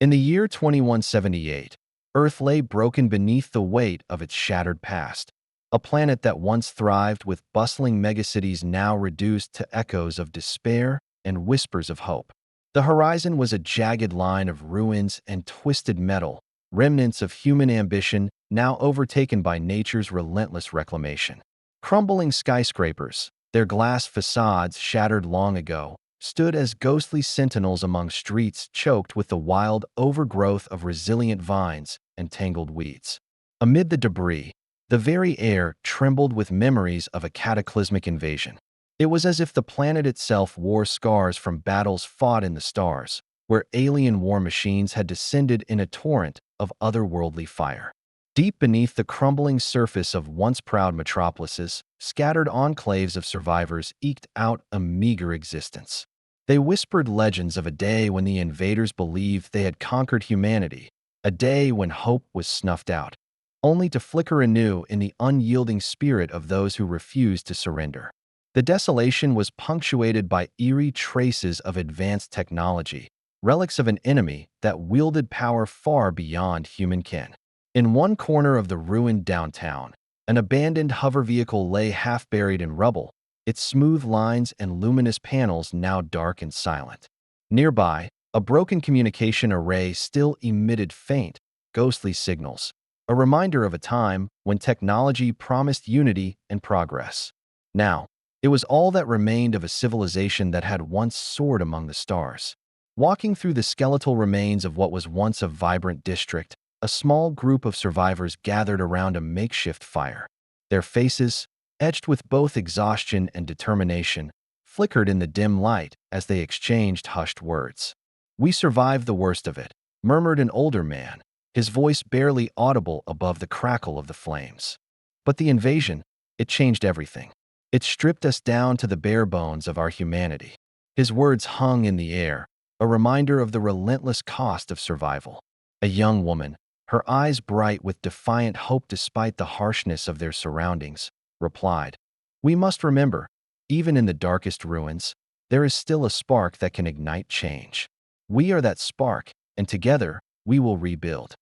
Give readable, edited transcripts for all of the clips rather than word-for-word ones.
In the year 2178, Earth lay broken beneath the weight of its shattered past. A planet that once thrived with bustling megacities now reduced to echoes of despair and whispers of hope. The horizon was a jagged line of ruins and twisted metal, remnants of human ambition now overtaken by nature's relentless reclamation. Crumbling skyscrapers, their glass facades shattered long ago, stood as ghostly sentinels among streets choked with the wild overgrowth of resilient vines and tangled weeds. Amid the debris, the very air trembled with memories of a cataclysmic invasion. It was as if the planet itself wore scars from battles fought in the stars, where alien war machines had descended in a torrent of otherworldly fire. Deep beneath the crumbling surface of once proud metropolises, scattered enclaves of survivors eked out a meager existence. They whispered legends of a day when the invaders believed they had conquered humanity, a day when hope was snuffed out, only to flicker anew in the unyielding spirit of those who refused to surrender. The desolation was punctuated by eerie traces of advanced technology, relics of an enemy that wielded power far beyond human ken. In one corner of the ruined downtown, an abandoned hover vehicle lay half-buried in rubble, its smooth lines and luminous panels now dark and silent. Nearby, a broken communication array still emitted faint, ghostly signals, a reminder of a time when technology promised unity and progress. Now, it was all that remained of a civilization that had once soared among the stars. Walking through the skeletal remains of what was once a vibrant district, a small group of survivors gathered around a makeshift fire. Their faces, etched with both exhaustion and determination, flickered in the dim light as they exchanged hushed words. "We survived the worst of it," murmured an older man, his voice barely audible above the crackle of the flames. "But the invasion, it changed everything. It stripped us down to the bare bones of our humanity." His words hung in the air, a reminder of the relentless cost of survival. A young woman, her eyes bright with defiant hope despite the harshness of their surroundings, replied, "We must remember, even in the darkest ruins, there is still a spark that can ignite change. We are that spark, and together we will rebuild."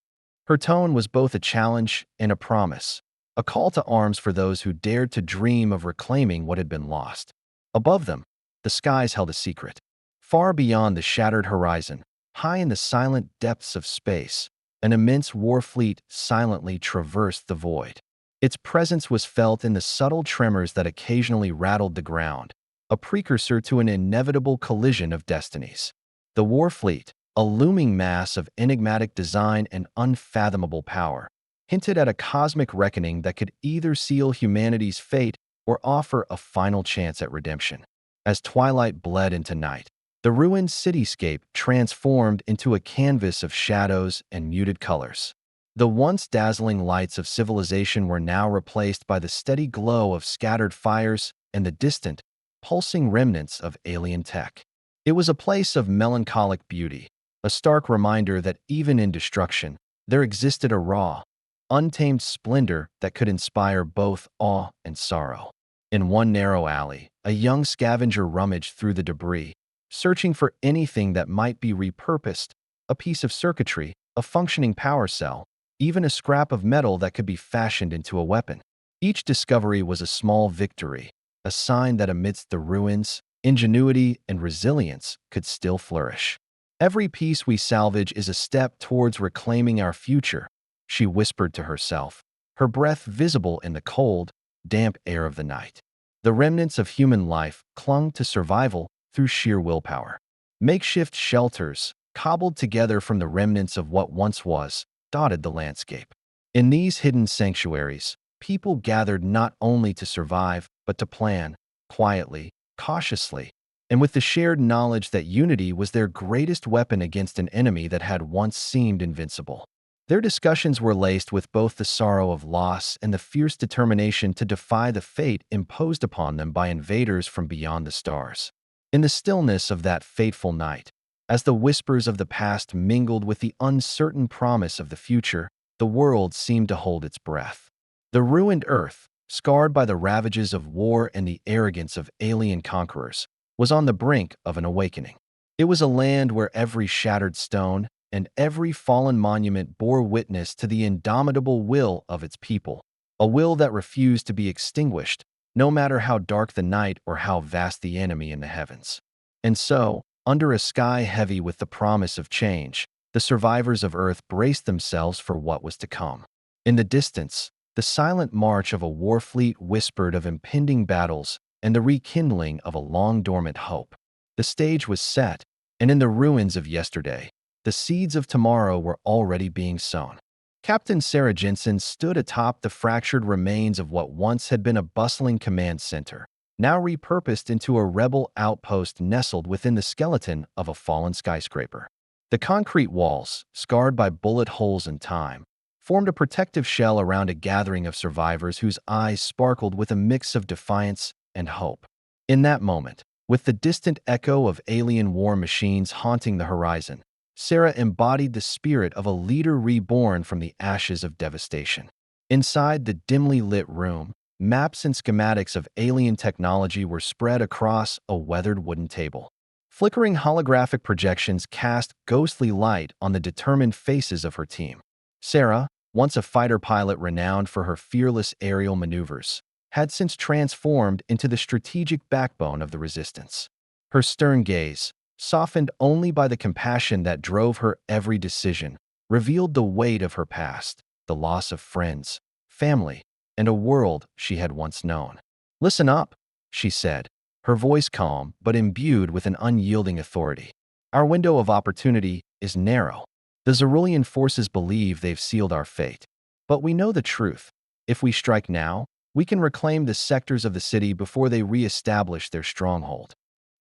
Her tone was both a challenge and a promise, a call to arms for those who dared to dream of reclaiming what had been lost. Above them, the skies held a secret. Far beyond the shattered horizon, high in the silent depths of space, an immense war fleet silently traversed the void. Its presence was felt in the subtle tremors that occasionally rattled the ground, a precursor to an inevitable collision of destinies. The Warfleet, a looming mass of enigmatic design and unfathomable power, hinted at a cosmic reckoning that could either seal humanity's fate or offer a final chance at redemption. As twilight bled into night, the ruined cityscape transformed into a canvas of shadows and muted colors. The once dazzling lights of civilization were now replaced by the steady glow of scattered fires and the distant, pulsing remnants of alien tech. It was a place of melancholic beauty, a stark reminder that even in destruction, there existed a raw, untamed splendor that could inspire both awe and sorrow. In one narrow alley, a young scavenger rummaged through the debris, searching for anything that might be repurposed, a piece of circuitry, a functioning power cell, even a scrap of metal that could be fashioned into a weapon. Each discovery was a small victory, a sign that amidst the ruins, ingenuity and resilience could still flourish. "Every piece we salvage is a step towards reclaiming our future," she whispered to herself, her breath visible in the cold, damp air of the night. The remnants of human life clung to survival through sheer willpower. Makeshift shelters, cobbled together from the remnants of what once was, dotted the landscape. In these hidden sanctuaries, people gathered not only to survive, but to plan, quietly, cautiously, and with the shared knowledge that unity was their greatest weapon against an enemy that had once seemed invincible. Their discussions were laced with both the sorrow of loss and the fierce determination to defy the fate imposed upon them by invaders from beyond the stars. In the stillness of that fateful night, as the whispers of the past mingled with the uncertain promise of the future, the world seemed to hold its breath. The ruined Earth, scarred by the ravages of war and the arrogance of alien conquerors, was on the brink of an awakening. It was a land where every shattered stone, and every fallen monument bore witness to the indomitable will of its people, a will that refused to be extinguished, no matter how dark the night or how vast the enemy in the heavens. And so, under a sky heavy with the promise of change, the survivors of Earth braced themselves for what was to come. In the distance, the silent march of a warfleet whispered of impending battles and the rekindling of a long-dormant hope. The stage was set, and in the ruins of yesterday, the seeds of tomorrow were already being sown. Captain Sarah Jensen stood atop the fractured remains of what once had been a bustling command center, now repurposed into a rebel outpost nestled within the skeleton of a fallen skyscraper. The concrete walls, scarred by bullet holes and time, formed a protective shell around a gathering of survivors whose eyes sparkled with a mix of defiance and hope. In that moment, with the distant echo of alien war machines haunting the horizon, Sarah embodied the spirit of a leader reborn from the ashes of devastation. Inside the dimly lit room, maps and schematics of alien technology were spread across a weathered wooden table. Flickering holographic projections cast ghostly light on the determined faces of her team. Sarah, once a fighter pilot renowned for her fearless aerial maneuvers, had since transformed into the strategic backbone of the resistance. Her stern gaze, softened only by the compassion that drove her every decision, revealed the weight of her past, the loss of friends, family, and a world she had once known. "Listen up," she said, her voice calm but imbued with an unyielding authority. "Our window of opportunity is narrow. The Zerulean forces believe they've sealed our fate. But we know the truth. If we strike now, we can reclaim the sectors of the city before they re-establish their stronghold."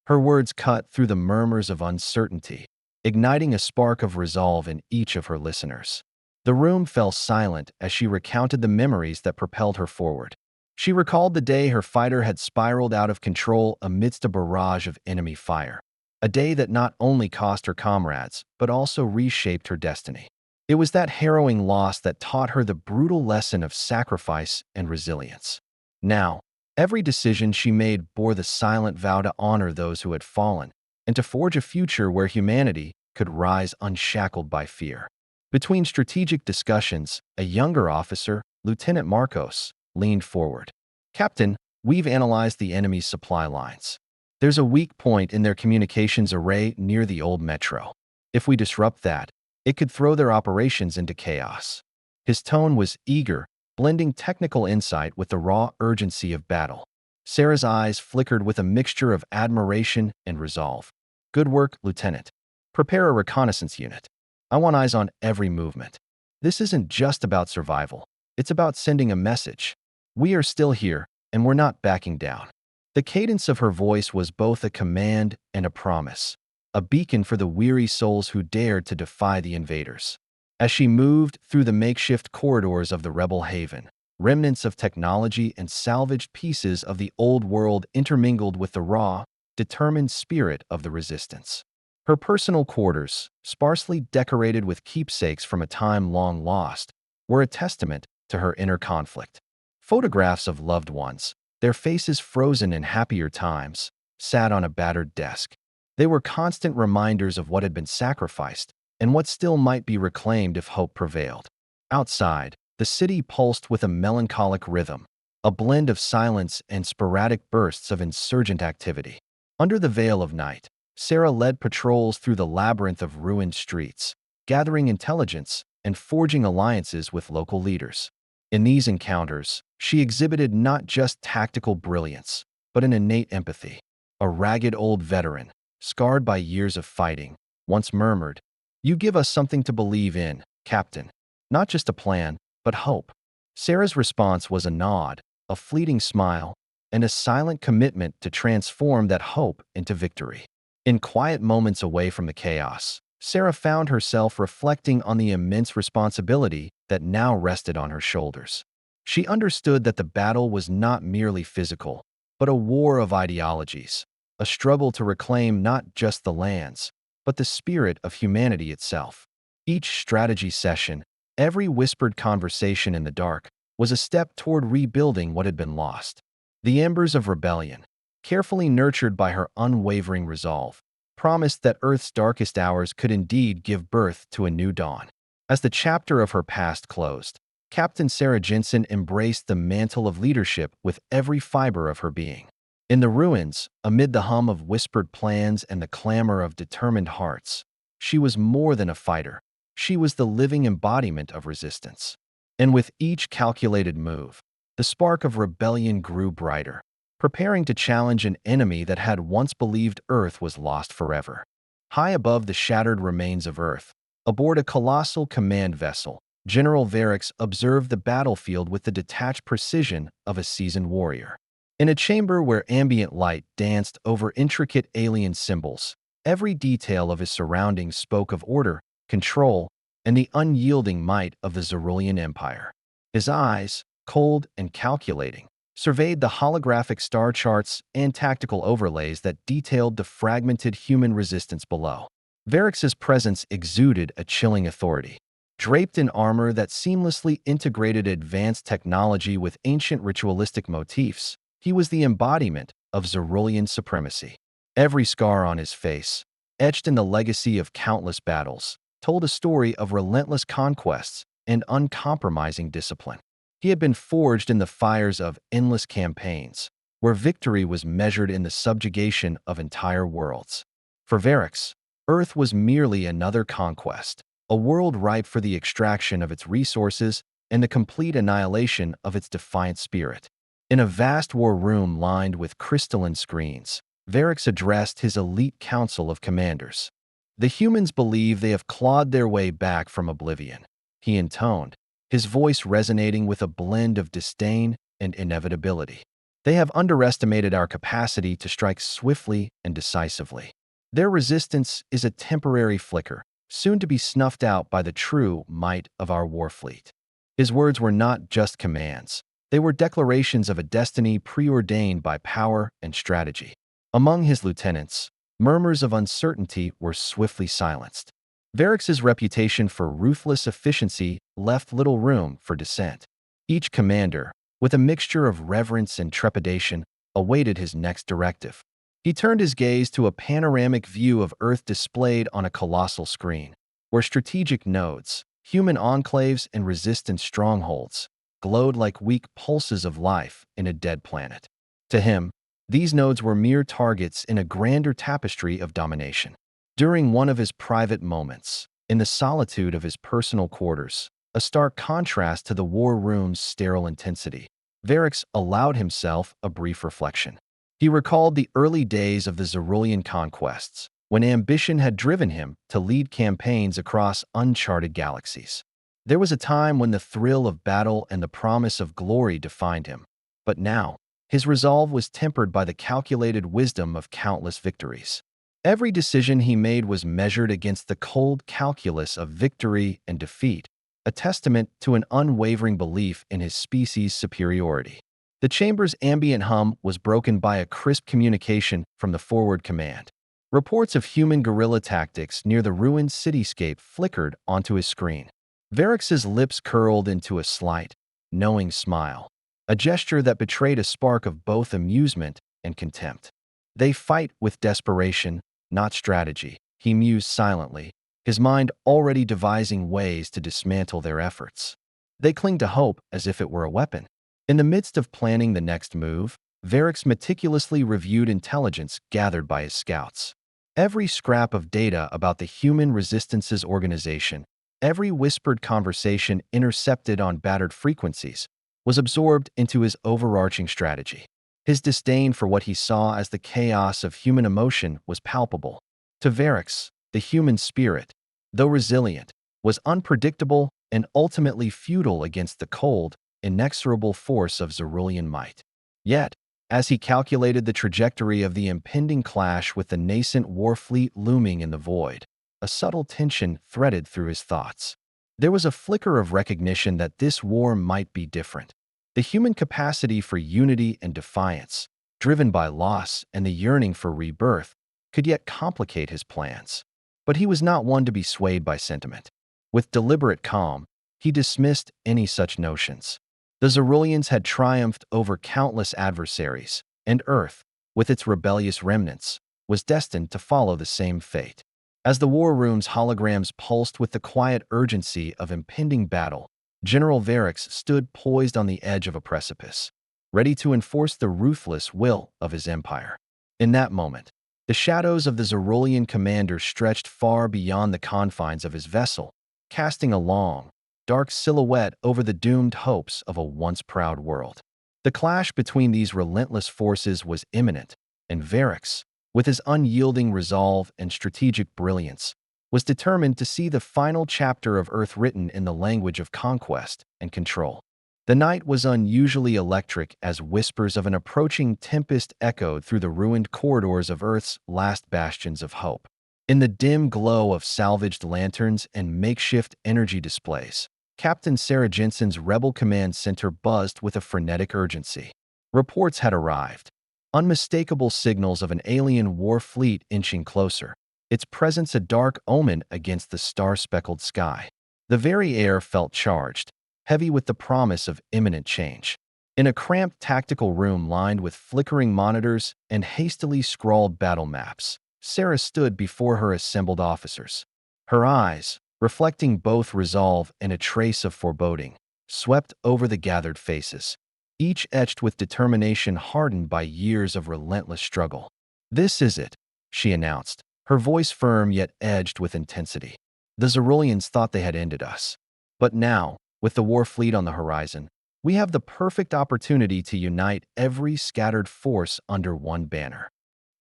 Her words cut through the murmurs of uncertainty, igniting a spark of resolve in each of her listeners. The room fell silent as she recounted the memories that propelled her forward. She recalled the day her fighter had spiraled out of control amidst a barrage of enemy fire. A day that not only cost her comrades, but also reshaped her destiny. It was that harrowing loss that taught her the brutal lesson of sacrifice and resilience. Now, every decision she made bore the silent vow to honor those who had fallen and to forge a future where humanity could rise unshackled by fear. Between strategic discussions, a younger officer, Lieutenant Marcos, leaned forward. "Captain, we've analyzed the enemy's supply lines. There's a weak point in their communications array near the old metro. If we disrupt that, it could throw their operations into chaos." His tone was eager, blending technical insight with the raw urgency of battle. Sarah's eyes flickered with a mixture of admiration and resolve. "Good work, Lieutenant. Prepare a reconnaissance unit. I want eyes on every movement. This isn't just about survival. It's about sending a message. We are still here, and we're not backing down." The cadence of her voice was both a command and a promise, a beacon for the weary souls who dared to defy the invaders. As she moved through the makeshift corridors of the rebel haven, remnants of technology and salvaged pieces of the old world intermingled with the raw, determined spirit of the resistance. Her personal quarters, sparsely decorated with keepsakes from a time long lost, were a testament to her inner conflict. Photographs of loved ones, their faces frozen in happier times, sat on a battered desk. They were constant reminders of what had been sacrificed and what still might be reclaimed if hope prevailed. Outside, the city pulsed with a melancholic rhythm, a blend of silence and sporadic bursts of insurgent activity. Under the veil of night, Sarah led patrols through the labyrinth of ruined streets, gathering intelligence and forging alliances with local leaders. In these encounters, she exhibited not just tactical brilliance, but an innate empathy. A ragged old veteran, scarred by years of fighting, once murmured, "You give us something to believe in, Captain. Not just a plan, but hope." Sarah's response was a nod, a fleeting smile, and a silent commitment to transform that hope into victory. In quiet moments away from the chaos, Sarah found herself reflecting on the immense responsibility that now rested on her shoulders. She understood that the battle was not merely physical, but a war of ideologies, a struggle to reclaim not just the lands, but the spirit of humanity itself. Each strategy session, every whispered conversation in the dark, was a step toward rebuilding what had been lost. The embers of rebellion, carefully nurtured by her unwavering resolve, promised that Earth's darkest hours could indeed give birth to a new dawn. As the chapter of her past closed, Captain Sarah Jensen embraced the mantle of leadership with every fiber of her being. In the ruins, amid the hum of whispered plans and the clamor of determined hearts, she was more than a fighter. She was the living embodiment of resistance. And with each calculated move, the spark of rebellion grew brighter, preparing to challenge an enemy that had once believed Earth was lost forever. High above the shattered remains of Earth, aboard a colossal command vessel, General Varix observed the battlefield with the detached precision of a seasoned warrior. In a chamber where ambient light danced over intricate alien symbols, every detail of his surroundings spoke of order, control, and the unyielding might of the Zerulean Empire. His eyes, cold and calculating, surveyed the holographic star charts and tactical overlays that detailed the fragmented human resistance below. Varix's presence exuded a chilling authority. Draped in armor that seamlessly integrated advanced technology with ancient ritualistic motifs, he was the embodiment of Zerulean supremacy. Every scar on his face, etched in the legacy of countless battles, told a story of relentless conquests and uncompromising discipline. He had been forged in the fires of endless campaigns, where victory was measured in the subjugation of entire worlds. For Varix, Earth was merely another conquest, a world ripe for the extraction of its resources and the complete annihilation of its defiant spirit. In a vast war room lined with crystalline screens, Varix addressed his elite council of commanders. "The humans believe they have clawed their way back from oblivion," he intoned, his voice resonating with a blend of disdain and inevitability. "They have underestimated our capacity to strike swiftly and decisively. Their resistance is a temporary flicker, soon to be snuffed out by the true might of our Warfleet." His words were not just commands. They were declarations of a destiny preordained by power and strategy. Among his lieutenants, murmurs of uncertainty were swiftly silenced. Varix's reputation for ruthless efficiency left little room for dissent. Each commander, with a mixture of reverence and trepidation, awaited his next directive. He turned his gaze to a panoramic view of Earth displayed on a colossal screen, where strategic nodes, human enclaves, and resistance strongholds glowed like weak pulses of life in a dead planet. To him, these nodes were mere targets in a grander tapestry of domination. During one of his private moments, in the solitude of his personal quarters, a stark contrast to the war room's sterile intensity, Varix allowed himself a brief reflection. He recalled the early days of the Zerulean conquests, when ambition had driven him to lead campaigns across uncharted galaxies. There was a time when the thrill of battle and the promise of glory defined him, but now, his resolve was tempered by the calculated wisdom of countless victories. Every decision he made was measured against the cold calculus of victory and defeat, a testament to an unwavering belief in his species' superiority. The chamber's ambient hum was broken by a crisp communication from the forward command. Reports of human guerrilla tactics near the ruined cityscape flickered onto his screen. Varix's lips curled into a slight, knowing smile, a gesture that betrayed a spark of both amusement and contempt. "They fight with desperation, not strategy," he mused silently, his mind already devising ways to dismantle their efforts. "They cling to hope as if it were a weapon." In the midst of planning the next move, Varix meticulously reviewed intelligence gathered by his scouts. Every scrap of data about the human resistance's organization, every whispered conversation intercepted on battered frequencies, was absorbed into his overarching strategy. His disdain for what he saw as the chaos of human emotion was palpable. To Varix, the human spirit, though resilient, was unpredictable and ultimately futile against the cold, inexorable force of Zerulean might. Yet, as he calculated the trajectory of the impending clash with the nascent Warfleet looming in the void, a subtle tension threaded through his thoughts. There was a flicker of recognition that this war might be different. The human capacity for unity and defiance, driven by loss and the yearning for rebirth, could yet complicate his plans. But he was not one to be swayed by sentiment. With deliberate calm, he dismissed any such notions. The Zeruleans had triumphed over countless adversaries, and Earth, with its rebellious remnants, was destined to follow the same fate. As the war room's holograms pulsed with the quiet urgency of impending battle, General Varix stood poised on the edge of a precipice, ready to enforce the ruthless will of his empire. In that moment, the shadows of the Zerolian commander stretched far beyond the confines of his vessel, casting a long, dark silhouette over the doomed hopes of a once proud world. The clash between these relentless forces was imminent, and Varix, with his unyielding resolve and strategic brilliance, was determined to see the final chapter of Earth written in the language of conquest and control. The night was unusually electric as whispers of an approaching tempest echoed through the ruined corridors of Earth's last bastions of hope. In the dim glow of salvaged lanterns and makeshift energy displays, Captain Sarah Jensen's Rebel Command Center buzzed with a frenetic urgency. Reports had arrived, unmistakable signals of an alien war fleet inching closer, its presence a dark omen against the star-speckled sky. The very air felt charged, heavy with the promise of imminent change. In a cramped tactical room lined with flickering monitors and hastily scrawled battle maps, Sarah stood before her assembled officers. Her eyes, reflecting both resolve and a trace of foreboding, swept over the gathered faces, each etched with determination hardened by years of relentless struggle. "This is it," she announced, her voice firm yet edged with intensity. "The Zerolians thought they had ended us. But now, with the Warfleet on the horizon, we have the perfect opportunity to unite every scattered force under one banner."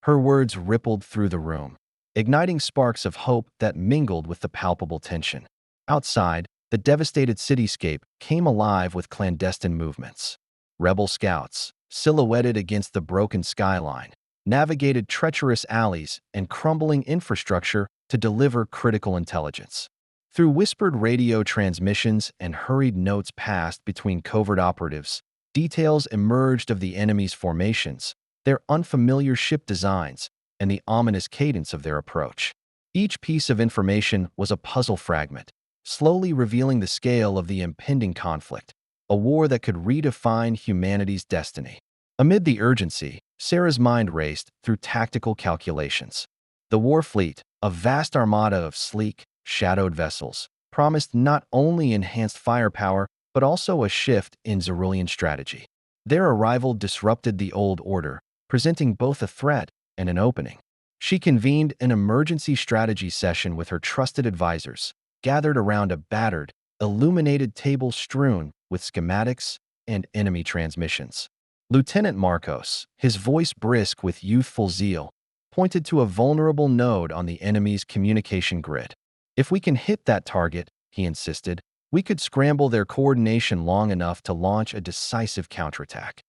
Her words rippled through the room, igniting sparks of hope that mingled with the palpable tension. Outside, the devastated cityscape came alive with clandestine movements. Rebel scouts, silhouetted against the broken skyline, navigated treacherous alleys and crumbling infrastructure to deliver critical intelligence. Through whispered radio transmissions and hurried notes passed between covert operatives, details emerged of the enemy's formations, their unfamiliar ship designs, and the ominous cadence of their approach. Each piece of information was a puzzle fragment, slowly revealing the scale of the impending conflict, a war that could redefine humanity's destiny. Amid the urgency, Sarah's mind raced through tactical calculations. The Warfleet, a vast armada of sleek, shadowed vessels, promised not only enhanced firepower but also a shift in Zerolian strategy. Their arrival disrupted the old order, presenting both a threat and an opening. She convened an emergency strategy session with her trusted advisors, gathered around a battered, illuminated table strewn with schematics and enemy transmissions. Lieutenant Marcos, his voice brisk with youthful zeal, pointed to a vulnerable node on the enemy's communication grid. "If we can hit that target," he insisted, "we could scramble their coordination long enough to launch a decisive counterattack."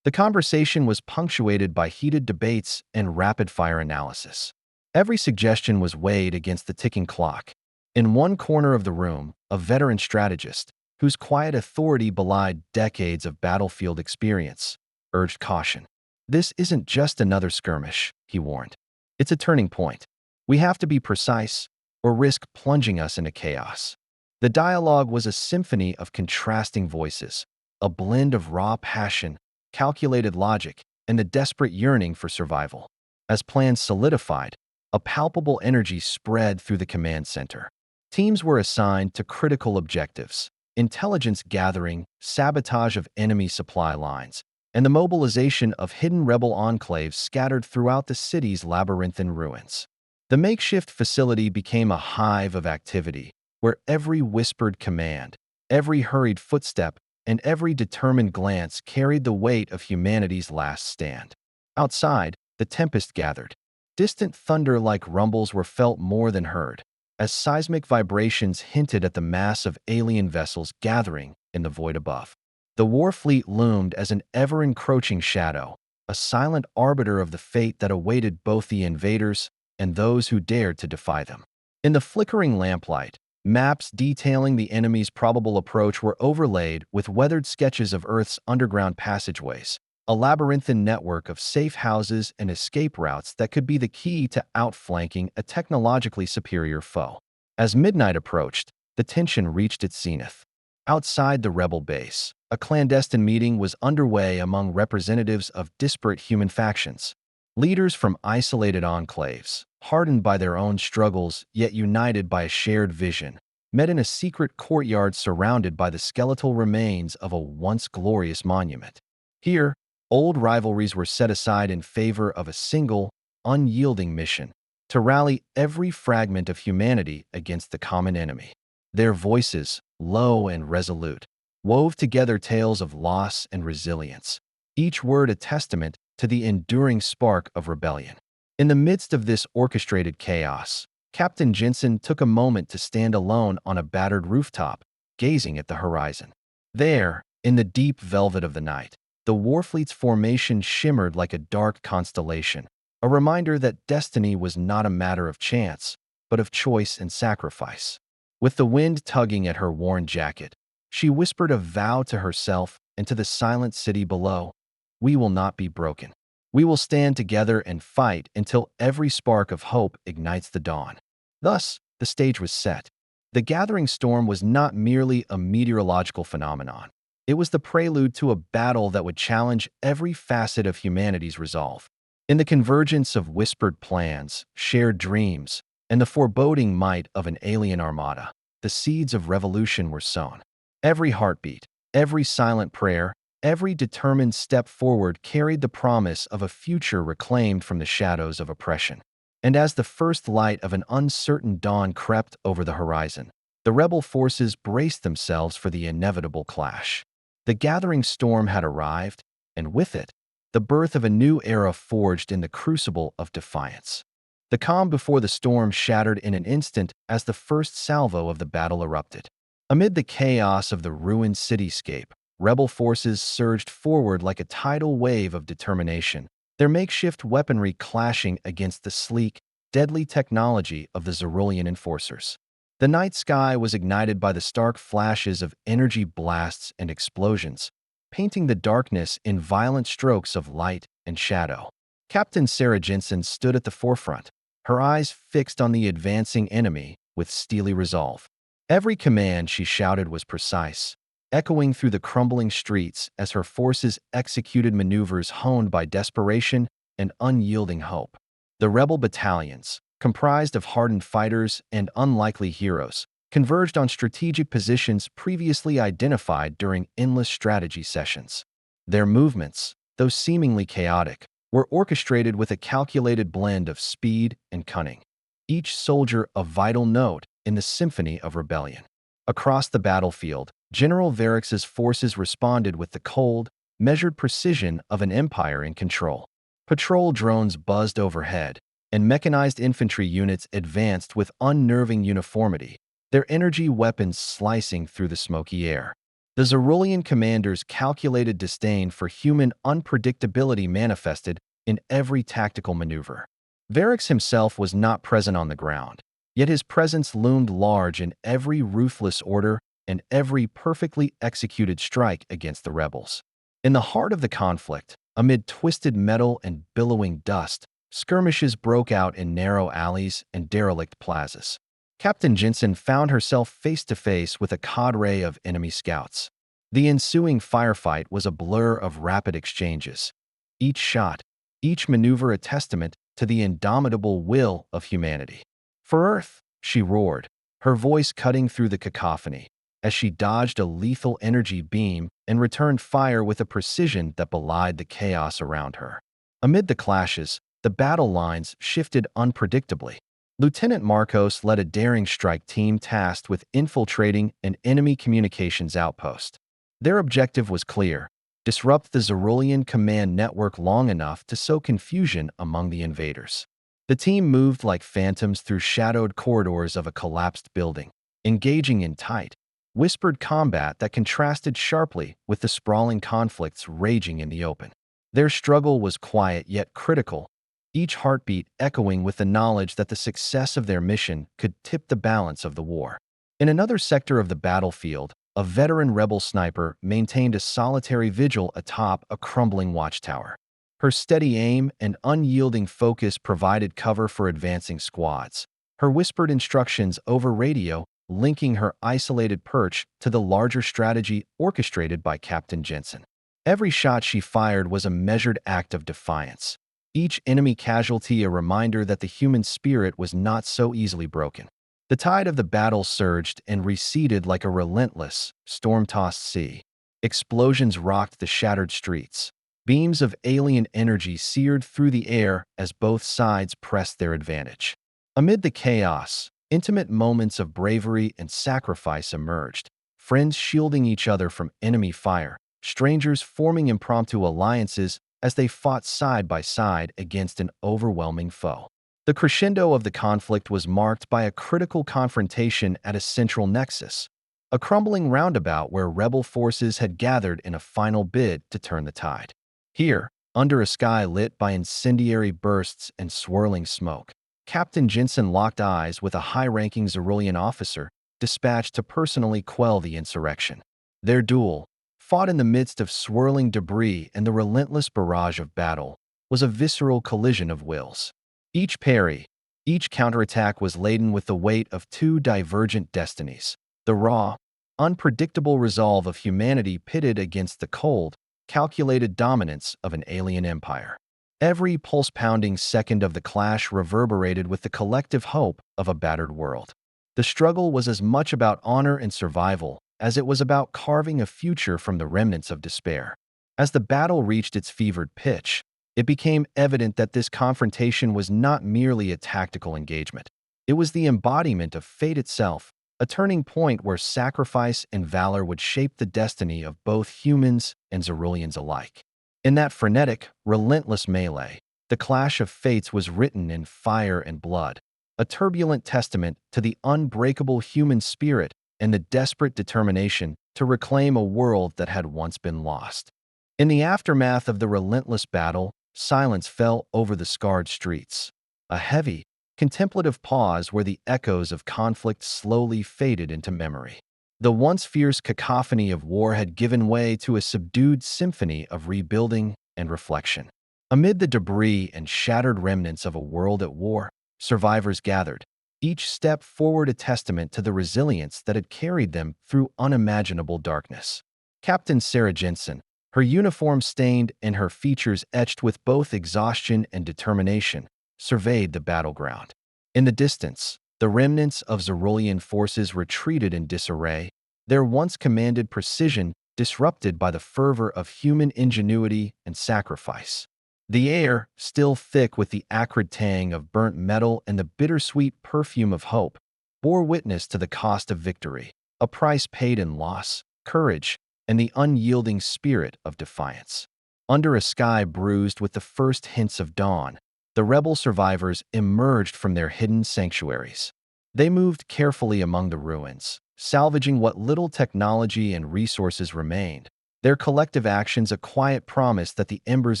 The conversation was punctuated by heated debates and rapid-fire analysis. Every suggestion was weighed against the ticking clock. In one corner of the room, a veteran strategist, whose quiet authority belied decades of battlefield experience, urged caution. "This isn't just another skirmish," he warned. "It's a turning point. We have to be precise, or risk plunging us into chaos." The dialogue was a symphony of contrasting voices, a blend of raw passion, calculated logic, and the desperate yearning for survival. As plans solidified, a palpable energy spread through the command center. Teams were assigned to critical objectives: intelligence gathering, sabotage of enemy supply lines, and the mobilization of hidden rebel enclaves scattered throughout the city's labyrinthine ruins. The makeshift facility became a hive of activity, where every whispered command, every hurried footstep, and every determined glance carried the weight of humanity's last stand. Outside, the tempest gathered. Distant thunder-like rumbles were felt more than heard, as seismic vibrations hinted at the mass of alien vessels gathering in the void above. The Warfleet loomed as an ever-encroaching shadow, a silent arbiter of the fate that awaited both the invaders and those who dared to defy them. In the flickering lamplight, maps detailing the enemy's probable approach were overlaid with weathered sketches of Earth's underground passageways, a labyrinthine network of safe houses and escape routes that could be the key to outflanking a technologically superior foe. As midnight approached, the tension reached its zenith. Outside the rebel base, a clandestine meeting was underway among representatives of disparate human factions. Leaders from isolated enclaves, hardened by their own struggles yet united by a shared vision, met in a secret courtyard surrounded by the skeletal remains of a once glorious monument. Here, old rivalries were set aside in favor of a single, unyielding mission to rally every fragment of humanity against the common enemy. Their voices, low and resolute, wove together tales of loss and resilience, each word a testament to the enduring spark of rebellion. In the midst of this orchestrated chaos, Captain Jensen took a moment to stand alone on a battered rooftop, gazing at the horizon. There, in the deep velvet of the night, the Warfleet's formation shimmered like a dark constellation, a reminder that destiny was not a matter of chance, but of choice and sacrifice. With the wind tugging at her worn jacket, she whispered a vow to herself and to the silent city below. We will not be broken. We will stand together and fight until every spark of hope ignites the dawn. Thus, the stage was set. The gathering storm was not merely a meteorological phenomenon. It was the prelude to a battle that would challenge every facet of humanity's resolve. In the convergence of whispered plans, shared dreams, and the foreboding might of an alien armada, the seeds of revolution were sown. Every heartbeat, every silent prayer, every determined step forward carried the promise of a future reclaimed from the shadows of oppression. And as the first light of an uncertain dawn crept over the horizon, the rebel forces braced themselves for the inevitable clash. The gathering storm had arrived, and with it, the birth of a new era forged in the crucible of defiance. The calm before the storm shattered in an instant as the first salvo of the battle erupted. Amid the chaos of the ruined cityscape, rebel forces surged forward like a tidal wave of determination, their makeshift weaponry clashing against the sleek, deadly technology of the Zerulean enforcers. The night sky was ignited by the stark flashes of energy blasts and explosions, painting the darkness in violent strokes of light and shadow. Captain Sarah Jensen stood at the forefront, her eyes fixed on the advancing enemy with steely resolve. Every command she shouted was precise, echoing through the crumbling streets as her forces executed maneuvers honed by desperation and unyielding hope. The rebel battalions, comprised of hardened fighters and unlikely heroes, converged on strategic positions previously identified during endless strategy sessions. Their movements, though seemingly chaotic, were orchestrated with a calculated blend of speed and cunning, each soldier a vital note in the symphony of rebellion. Across the battlefield, General Varix's forces responded with the cold, measured precision of an empire in control. Patrol drones buzzed overhead, and mechanized infantry units advanced with unnerving uniformity, their energy weapons slicing through the smoky air. The Zerulean commander's calculated disdain for human unpredictability manifested in every tactical maneuver. Varix himself was not present on the ground, yet his presence loomed large in every ruthless order and every perfectly executed strike against the rebels. In the heart of the conflict, amid twisted metal and billowing dust, skirmishes broke out in narrow alleys and derelict plazas. Captain Jensen found herself face-to-face with a cadre of enemy scouts. The ensuing firefight was a blur of rapid exchanges, each shot, each maneuver a testament to the indomitable will of humanity. "For Earth!" she roared, her voice cutting through the cacophony, as she dodged a lethal energy beam and returned fire with a precision that belied the chaos around her. Amid the clashes, the battle lines shifted unpredictably. Lieutenant Marcos led a daring strike team tasked with infiltrating an enemy communications outpost. Their objective was clear: disrupt the Zerulean command network long enough to sow confusion among the invaders. The team moved like phantoms through shadowed corridors of a collapsed building, engaging in tight, whispered combat that contrasted sharply with the sprawling conflicts raging in the open. Their struggle was quiet yet critical, each heartbeat echoing with the knowledge that the success of their mission could tip the balance of the war. In another sector of the battlefield, a veteran rebel sniper maintained a solitary vigil atop a crumbling watchtower. Her steady aim and unyielding focus provided cover for advancing squads, her whispered instructions over radio linking her isolated perch to the larger strategy orchestrated by Captain Jensen. Every shot she fired was a measured act of defiance, each enemy casualty a reminder that the human spirit was not so easily broken. The tide of the battle surged and receded like a relentless, storm-tossed sea. Explosions rocked the shattered streets. Beams of alien energy seared through the air as both sides pressed their advantage. Amid the chaos, intimate moments of bravery and sacrifice emerged, friends shielding each other from enemy fire, strangers forming impromptu alliances as they fought side by side against an overwhelming foe. The crescendo of the conflict was marked by a critical confrontation at a central nexus, a crumbling roundabout where rebel forces had gathered in a final bid to turn the tide. Here, under a sky lit by incendiary bursts and swirling smoke, Captain Jensen locked eyes with a high-ranking Zerulean officer dispatched to personally quell the insurrection. Their duel, fought in the midst of swirling debris and the relentless barrage of battle, was a visceral collision of wills. Each parry, each counterattack was laden with the weight of two divergent destinies, the raw, unpredictable resolve of humanity pitted against the cold, calculated dominance of an alien empire. Every pulse-pounding second of the clash reverberated with the collective hope of a battered world. The struggle was as much about honor and survival as it was about carving a future from the remnants of despair. As the battle reached its fevered pitch, it became evident that this confrontation was not merely a tactical engagement. It was the embodiment of fate itself, a turning point where sacrifice and valor would shape the destiny of both humans and Zeruleans alike. In that frenetic, relentless melee, the clash of fates was written in fire and blood, a turbulent testament to the unbreakable human spirit and the desperate determination to reclaim a world that had once been lost. In the aftermath of the relentless battle, silence fell over the scarred streets, a heavy, contemplative pause where the echoes of conflict slowly faded into memory. The once fierce cacophony of war had given way to a subdued symphony of rebuilding and reflection. Amid the debris and shattered remnants of a world at war, survivors gathered, each step forward a testament to the resilience that had carried them through unimaginable darkness. Captain Sarah Jensen, her uniform stained and her features etched with both exhaustion and determination, surveyed the battleground. In the distance, the remnants of Zerulean forces retreated in disarray, their once commanded precision disrupted by the fervor of human ingenuity and sacrifice. The air, still thick with the acrid tang of burnt metal and the bittersweet perfume of hope, bore witness to the cost of victory, a price paid in loss, courage, and the unyielding spirit of defiance. Under a sky bruised with the first hints of dawn, the rebel survivors emerged from their hidden sanctuaries. They moved carefully among the ruins, salvaging what little technology and resources remained, their collective actions a quiet promise that the embers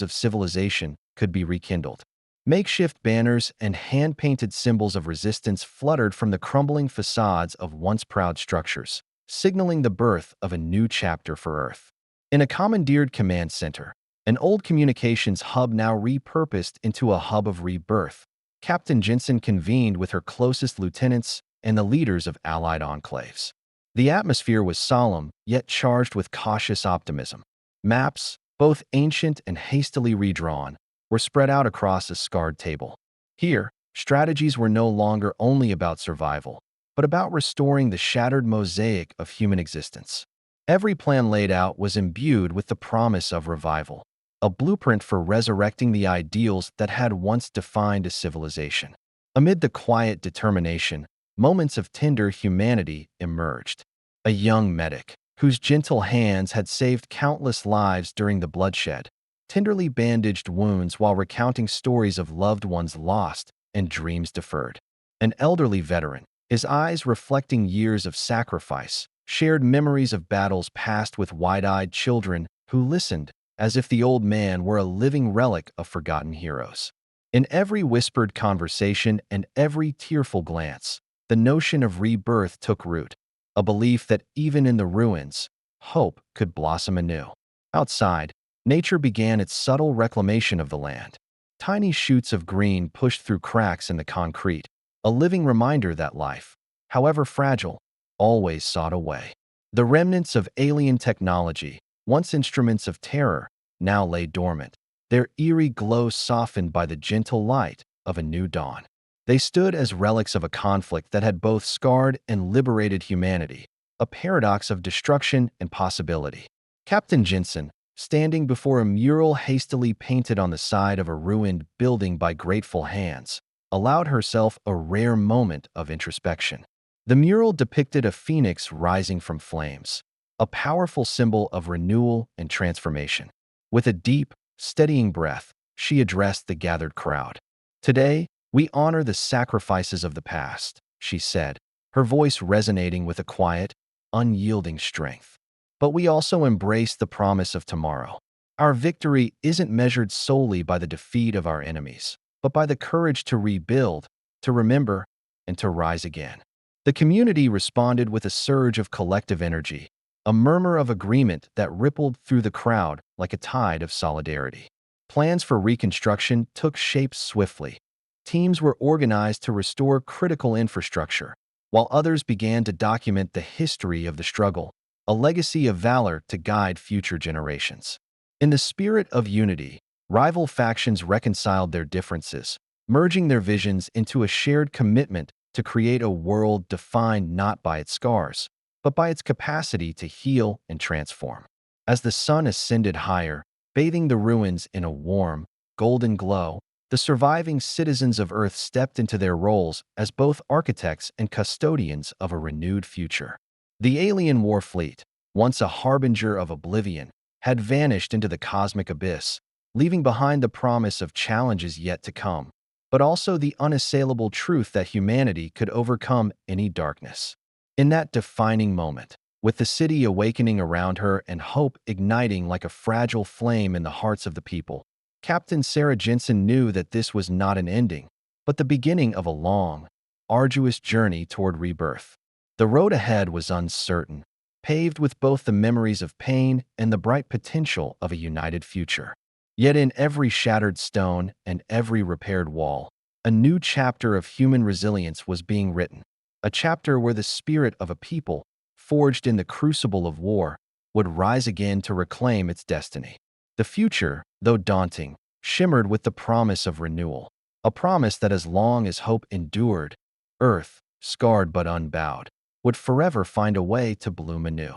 of civilization could be rekindled. Makeshift banners and hand-painted symbols of resistance fluttered from the crumbling facades of once proud structures, signaling the birth of a new chapter for Earth. In a commandeered command center, an old communications hub now repurposed into a hub of rebirth, Captain Jensen convened with her closest lieutenants and the leaders of allied enclaves. The atmosphere was solemn, yet charged with cautious optimism. Maps, both ancient and hastily redrawn, were spread out across a scarred table. Here, strategies were no longer only about survival, but about restoring the shattered mosaic of human existence. Every plan laid out was imbued with the promise of revival, a blueprint for resurrecting the ideals that had once defined a civilization. Amid the quiet determination, moments of tender humanity emerged. A young medic, whose gentle hands had saved countless lives during the bloodshed, tenderly bandaged wounds while recounting stories of loved ones lost and dreams deferred. An elderly veteran, his eyes reflecting years of sacrifice, shared memories of battles past with wide-eyed children who listened as if the old man were a living relic of forgotten heroes. In every whispered conversation and every tearful glance, the notion of rebirth took root, a belief that even in the ruins, hope could blossom anew. Outside, nature began its subtle reclamation of the land. Tiny shoots of green pushed through cracks in the concrete, a living reminder that life, however fragile, always sought a way. The remnants of alien technology, once instruments of terror, now lay dormant, their eerie glow softened by the gentle light of a new dawn. They stood as relics of a conflict that had both scarred and liberated humanity, a paradox of destruction and possibility. Captain Jensen, standing before a mural hastily painted on the side of a ruined building by grateful hands, allowed herself a rare moment of introspection. The mural depicted a phoenix rising from flames, a powerful symbol of renewal and transformation. With a deep, steadying breath, she addressed the gathered crowd. "Today, we honor the sacrifices of the past," she said, her voice resonating with a quiet, unyielding strength. "But we also embrace the promise of tomorrow. Our victory isn't measured solely by the defeat of our enemies, but by the courage to rebuild, to remember, and to rise again." The community responded with a surge of collective energy, a murmur of agreement that rippled through the crowd like a tide of solidarity. Plans for reconstruction took shape swiftly. Teams were organized to restore critical infrastructure, while others began to document the history of the struggle, a legacy of valor to guide future generations. In the spirit of unity, rival factions reconciled their differences, merging their visions into a shared commitment to create a world defined not by its scars, but by its capacity to heal and transform. As the sun ascended higher, bathing the ruins in a warm, golden glow, the surviving citizens of Earth stepped into their roles as both architects and custodians of a renewed future. The alien Warfleet, once a harbinger of oblivion, had vanished into the cosmic abyss, leaving behind the promise of challenges yet to come, but also the unassailable truth that humanity could overcome any darkness. In that defining moment, with the city awakening around her and hope igniting like a fragile flame in the hearts of the people, Captain Sarah Jensen knew that this was not an ending, but the beginning of a long, arduous journey toward rebirth. The road ahead was uncertain, paved with both the memories of pain and the bright potential of a united future. Yet in every shattered stone and every repaired wall, a new chapter of human resilience was being written, a chapter where the spirit of a people, forged in the crucible of war, would rise again to reclaim its destiny. The future, though daunting, shimmered with the promise of renewal, a promise that as long as hope endured, Earth, scarred but unbowed, would forever find a way to bloom anew.